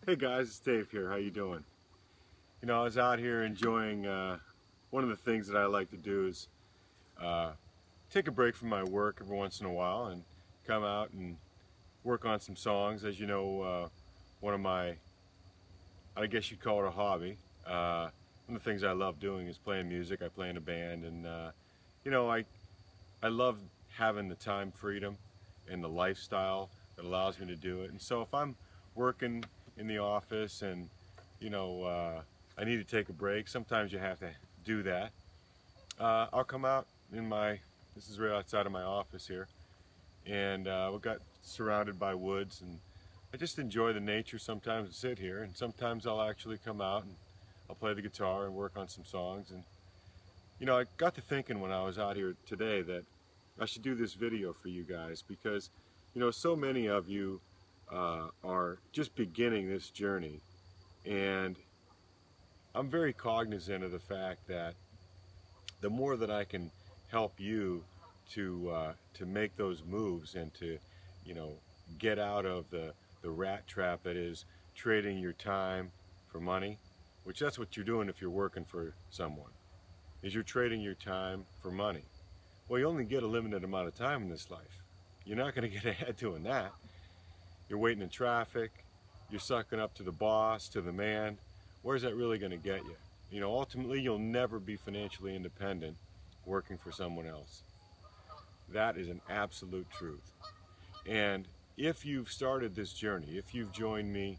Hey guys, it's Dave here. How you doing? You know, I was out here enjoying one of the things that I like to do is uh, take a break from my work every once in a while and come out and work on some songs. As you know, one of my, I guess you'd call it a hobby. One of the things I love doing is playing music. I play in a band, and you know, I love having the time freedom and the lifestyle that allows me to do it. And so if I'm working in the office and you know I need to take a break, sometimes you have to do that. I'll come out in my, this is right outside of my office here, and we got surrounded by woods, and I just enjoy the nature sometimes and sit here, and sometimes I'll actually come out and I'll play the guitar and work on some songs. And you know, I got to thinking when I was out here today that I should do this video for you guys because, you know, so many of you are just beginning this journey, and I'm very cognizant of the fact that the more that I can help you to make those moves and to, you know, get out of the rat trap that is trading your time for money, which that's what you're doing if you're working for someone, is you're trading your time for money. Well, you only get a limited amount of time in this life. You're not going to get ahead doing that. You're waiting in traffic, you're sucking up to the boss, to the man. Where's that really going to get you? You know, ultimately you'll never be financially independent working for someone else. That is an absolute truth. And if you've started this journey, if you've joined me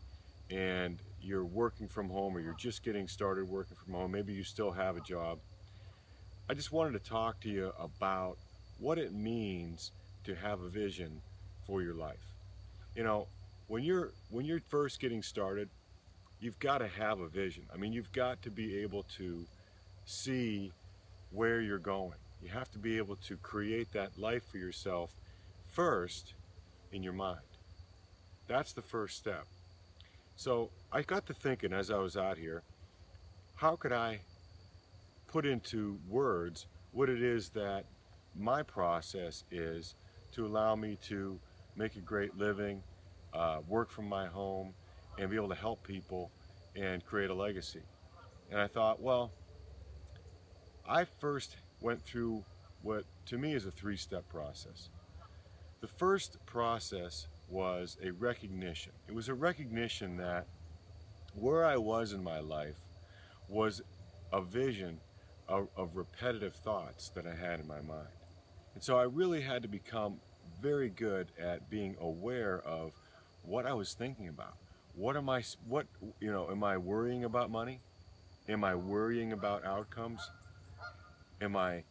and you're working from home, or you're just getting started working from home, maybe you still have a job, I just wanted to talk to you about what it means to have a vision for your life. You know, when you're first getting started, you've got to have a vision. I mean, you've got to be able to see where you're going. You have to be able to create that life for yourself first in your mind. That's the first step. So I got to thinking as I was out here, how could I put into words what it is that my process is to allow me to make a great living, work from my home, and be able to help people and create a legacy. And I thought, well, I first went through what to me is a three-step process. The first process was a recognition. It was a recognition that where I was in my life was a vision of repetitive thoughts that I had in my mind. And so I really had to become very good at being aware of what I was thinking about. Am I worrying about money? Am I worrying about outcomes? Am I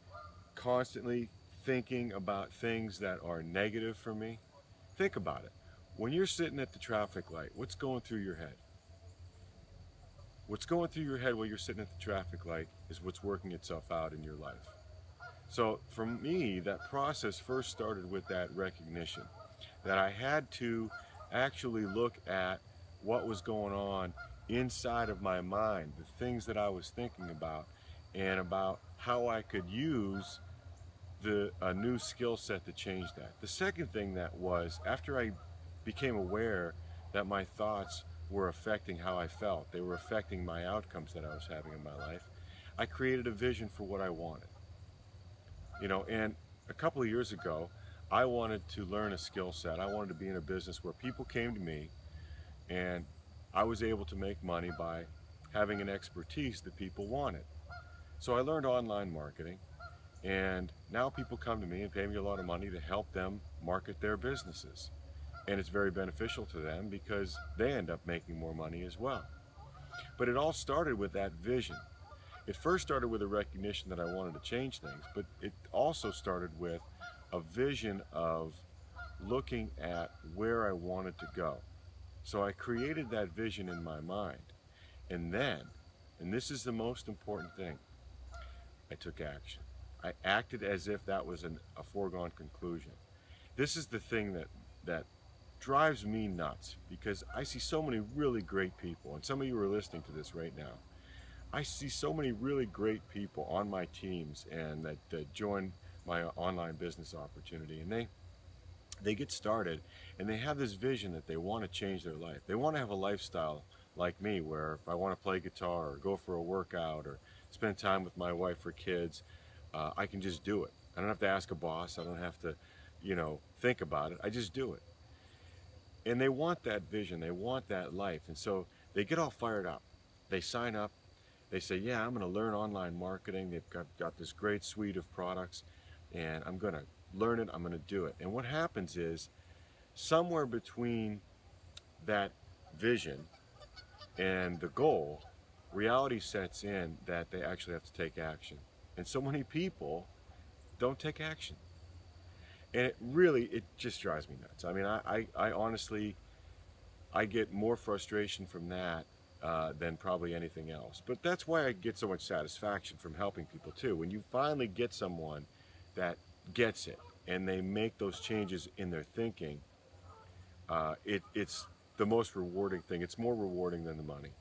constantly thinking about things that are negative for me? Think about it. When you're sitting at the traffic light, what's going through your head? What's going through your head while you're sitting at the traffic light is what's working itself out in your life. So for me, that process first started with that recognition, that I had to actually look at what was going on inside of my mind, the things that I was thinking about, and about how I could use a new skill set to change that. The second thing that was, after I became aware that my thoughts were affecting how I felt, they were affecting my outcomes that I was having in my life, I created a vision for what I wanted. You know, and a couple of years ago, I wanted to learn a skill set. I wanted to be in a business where people came to me and I was able to make money by having an expertise that people wanted. So I learned online marketing, and now people come to me and pay me a lot of money to help them market their businesses. And it's very beneficial to them because they end up making more money as well. But it all started with that vision. It first started with a recognition that I wanted to change things, but it also started with a vision of looking at where I wanted to go. So I created that vision in my mind. And then, and this is the most important thing, I took action. I acted as if that was a foregone conclusion. This is the thing that drives me nuts, because I see so many really great people, and some of you are listening to this right now. I see so many really great people on my teams and that join my online business opportunity, and they get started and they have this vision that they want to change their life. They want to have a lifestyle like me, where if I want to play guitar or go for a workout or spend time with my wife or kids, I can just do it. I don't have to ask a boss. I don't have to, think about it. I just do it. And they want that vision. They want that life. And so they get all fired up. They sign up. They say, yeah, I'm going to learn online marketing. They've got this great suite of products, and I'm going to learn it. I'm going to do it. And what happens is, somewhere between that vision and the goal, reality sets in that they actually have to take action. And so many people don't take action. And it just drives me nuts. I mean, I honestly, I get more frustration from that than probably anything else. But that's why I get so much satisfaction from helping people too. When you finally get someone that gets it and they make those changes in their thinking, it's the most rewarding thing. It's more rewarding than the money.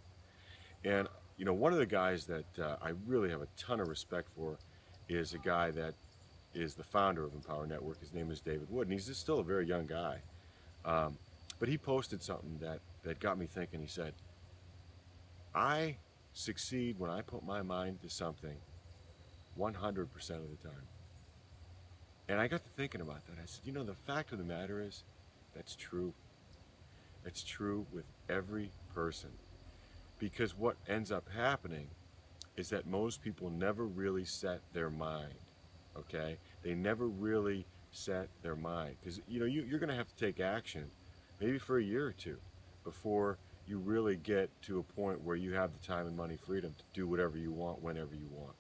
And one of the guys that I really have a ton of respect for is a guy that is the founder of Empower Network. His name is David Wood, and he's just still a very young guy. But he posted something that got me thinking. He said, I succeed when I put my mind to something 100% of the time. And I got to thinking about that. I said, the fact of the matter is, that's true. It's true with every person. Because what ends up happening is that most people never really set their mind, okay? They never really set their mind. Because, you're going to have to take action, maybe for a year or two, before you really get to a point where you have the time and money freedom to do whatever you want, whenever you want.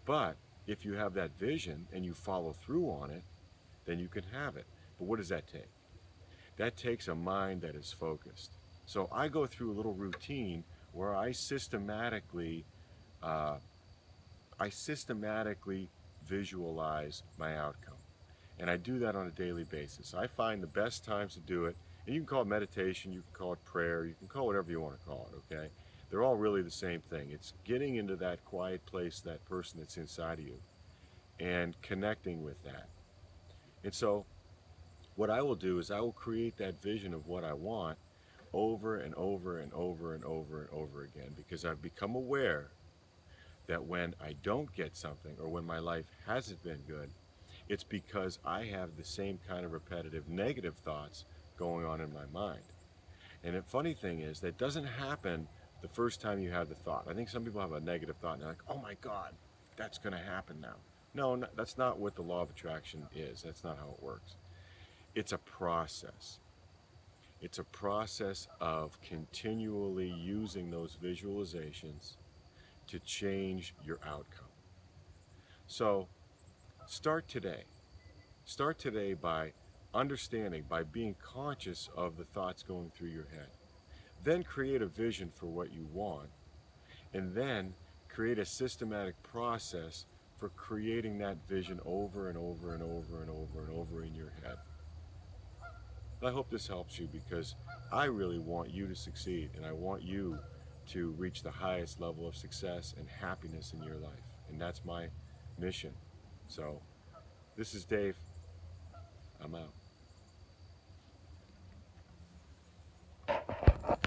But if you have that vision and you follow through on it, then you can have it. But what does that take? That takes a mind that is focused. So I go through a little routine where I systematically visualize my outcome. And I do that on a daily basis. I find the best times to do it, and you can call it meditation, you can call it prayer, you can call it whatever you want to call it, okay? They're all really the same thing. It's getting into that quiet place, that person that's inside of you, and connecting with that. And so what I will do is I will create that vision of what I want over and over and over and over and over again, because I've become aware that when I don't get something, or when my life hasn't been good, it's because I have the same kind of repetitive negative thoughts going on in my mind. And the funny thing is, that doesn't happen the first time you have the thought. I think some people have a negative thought and they're like, oh my God, that's going to happen now. No, that's not what the law of attraction is. That's not how it works. It's a process. It's a process of continually using those visualizations to change your outcome. So start today. Start today by understanding, by being conscious of the thoughts going through your head. Then create a vision for what you want, and then create a systematic process for creating that vision over and over and over and over and over in your head. I hope this helps you, because I really want you to succeed, and I want you to reach the highest level of success and happiness in your life. And that's my mission. So, this is Dave. I'm out.